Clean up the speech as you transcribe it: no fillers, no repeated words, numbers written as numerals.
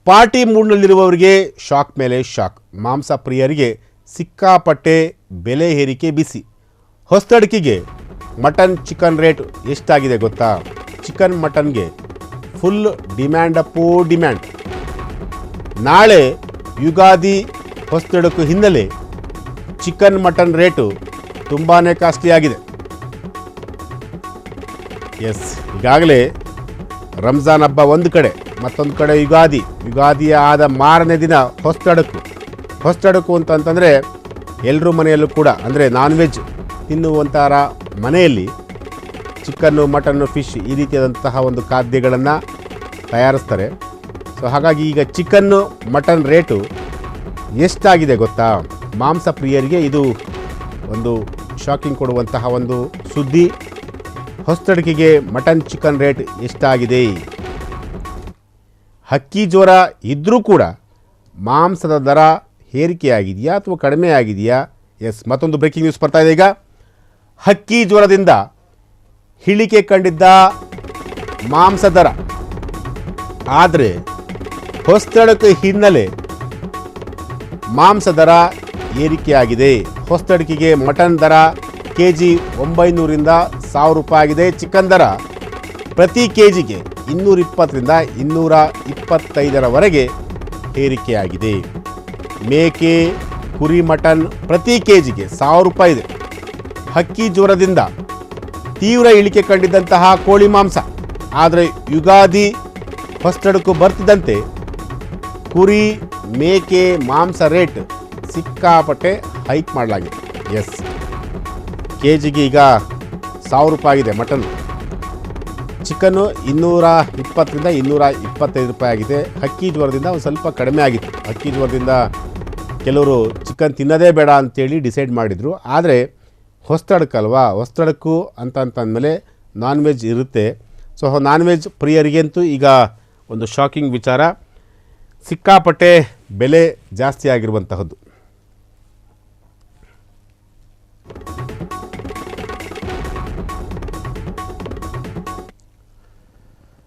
Party ಮೂಡ್ನಲ್ಲಿರುವವರಿಗೆ shock ಮೇಲೆ shock. ಮಾಂಸ ಪ್ರಿಯರಿಗೆ ಸಿಕ್ಕಾಪಟ್ಟೆ ಬೆಲೆ ಏರಿಕೆ ಬಿಸಿ. ಹೊಸತಡಕಿಗೆ ಮಟನ್ ಚಿಕನ್ ರೇಟ್ ಎಷ್ಟಾಗಿದೆ ಗೊತ್ತಾ? ಚಿಕನ್ ಮಟನ್ಗೆ ಫುಲ್ ಡಿಮ್ಯಾಂಡ್ ಅಪ್ಪೋ ಡಿಮ್ಯಾಂಡ್. ನಾಳೆ ಯುಗಾದಿ ಹೊಸತಡಕು ಹಿನ್ನೆಲೆ ಚಿಕನ್ ಮಟನ್ ರೇಟು ತುಂಬಾ ಕಾಸ್ಟ್ಲಿ ಆಗಿದೆ. ಎಸ್, ಈಗಾಗಲೇ ರಂಜಾನ್ ಹಬ್ಬ ಒಂದು ಕಡೆ, ಮತ್ತೊಂದು ಕಡೆ ಯುಗಾದಿಯ ಆದ ಮಾರನೇ ದಿನ ಹೊಸತಡಕು ಅಂತಂದರೆ ಎಲ್ಲರೂ ಮನೆಯಲ್ಲೂ ಕೂಡ ಅಂದರೆ ನಾನ್ ವೆಜ್ ತಿನ್ನುವಂಥರ ಮನೆಯಲ್ಲಿ ಚಿಕನ್ನು ಮಟನ್ನು ಫಿಶ್ ಈ ರೀತಿಯಾದಂತಹ ಒಂದು ಖಾದ್ಯಗಳನ್ನು ತಯಾರಿಸ್ತಾರೆ. ಸೊ ಹಾಗಾಗಿ ಈಗ ಚಿಕನ್ನು ಮಟನ್ ರೇಟು ಎಷ್ಟಾಗಿದೆ ಗೊತ್ತಾ? ಮಾಂಸ ಪ್ರಿಯರಿಗೆ ಇದು ಒಂದು ಶಾಕಿಂಗ್ ಕೊಡುವಂತಹ ಒಂದು ಸುದ್ದಿ. ಹೊಸತಡಕಿಗೆ ಮಟನ್ ಚಿಕನ್ ರೇಟ್ ಎಷ್ಟಾಗಿದೆ? ಹಕ್ಕಿ ಜ್ವರ ಇದ್ದರೂ ಕೂಡ ಮಾಂಸದ ದರ ಏರಿಕೆಯಾಗಿದೆಯಾ ಅಥವಾ ಕಡಿಮೆ ಆಗಿದೆಯಾ? ಎಸ್, ಮತ್ತೊಂದು ಬ್ರೇಕಿಂಗ್ ನ್ಯೂಸ್ ಬರ್ತಾ ಇದೆ ಈಗ. ಹಕ್ಕಿ ಜ್ವರದಿಂದ ಇಳಿಕೆ ಕಂಡಿದ್ದ ಮಾಂಸ ದರ, ಆದರೆ ಹೊಸತಡಕು ಹಿನ್ನೆಲೆ ಮಾಂಸ ದರ ಏರಿಕೆಯಾಗಿದೆ. ಹೊಸತಡಕಿಗೆ ಮಟನ್ ದರ ಕೆಜಿ 900ರಿಂದ 1000 ರೂಪಾಯಿ ಆಗಿದೆ. ಚಿಕನ್ ದರ ಪ್ರತಿ ಕೆಜಿಗೆ 220ರಿಂದ 225ರವರೆಗೆ ಏರಿಕೆಯಾಗಿದೆ. ಮೇಕೆ, ಕುರಿ, ಮಟನ್ ಪ್ರತಿ ಕೆಜಿಗೆ 1000 ರೂಪಾಯಿ ಇದೆ. ಹಕ್ಕಿ ಜ್ವರದಿಂದ ತೀವ್ರ ಇಳಿಕೆ ಕಂಡಿದ್ದಂತಹ ಕೋಳಿ ಮಾಂಸ, ಆದರೆ ಯುಗಾದಿ ಹೊಸತಡಕು ಬರ್ತಿದ್ದಂತೆ ಕುರಿ ಮೇಕೆ ಮಾಂಸ ರೇಟ್ ಸಿಕ್ಕಾಪಟ್ಟೆ ಹೈಕ್ ಮಾಡಲಾಗಿದೆ. ಎಸ್, ಕೆಜಿಗೆ ಈಗ 1000 ರೂಪಾಯಿ ಆಗಿದೆ ಮಟನ್. ಚಿಕನ್ನು 220ರಿಂದ 225 ರೂಪಾಯಿ ಆಗಿದೆ. ಹಕ್ಕಿ ಜ್ವರದಿಂದ ಒಂದು ಸ್ವಲ್ಪ ಕಡಿಮೆ ಆಗಿತ್ತು. ಹಕ್ಕಿ ಜ್ವರದಿಂದ ಕೆಲವರು ಚಿಕನ್ ತಿನ್ನೋದೇ ಬೇಡ ಅಂತೇಳಿ ಡಿಸೈಡ್ ಮಾಡಿದರು. ಆದರೆ ಹೊಸತಡಕು ಅಂತಂದಮೇಲೆ ನಾನ್ ವೆಜ್ ಇರುತ್ತೆ. ಸೊ ನಾನ್ ವೆಜ್ ಪ್ರಿಯರಿಗಂತೂ ಈಗ ಒಂದು ಶಾಕಿಂಗ್ ವಿಚಾರ. ಸಿಕ್ಕಾಪಟ್ಟೆ ಬೆಲೆ ಜಾಸ್ತಿ ಆಗಿರುವಂತಹದ್ದು.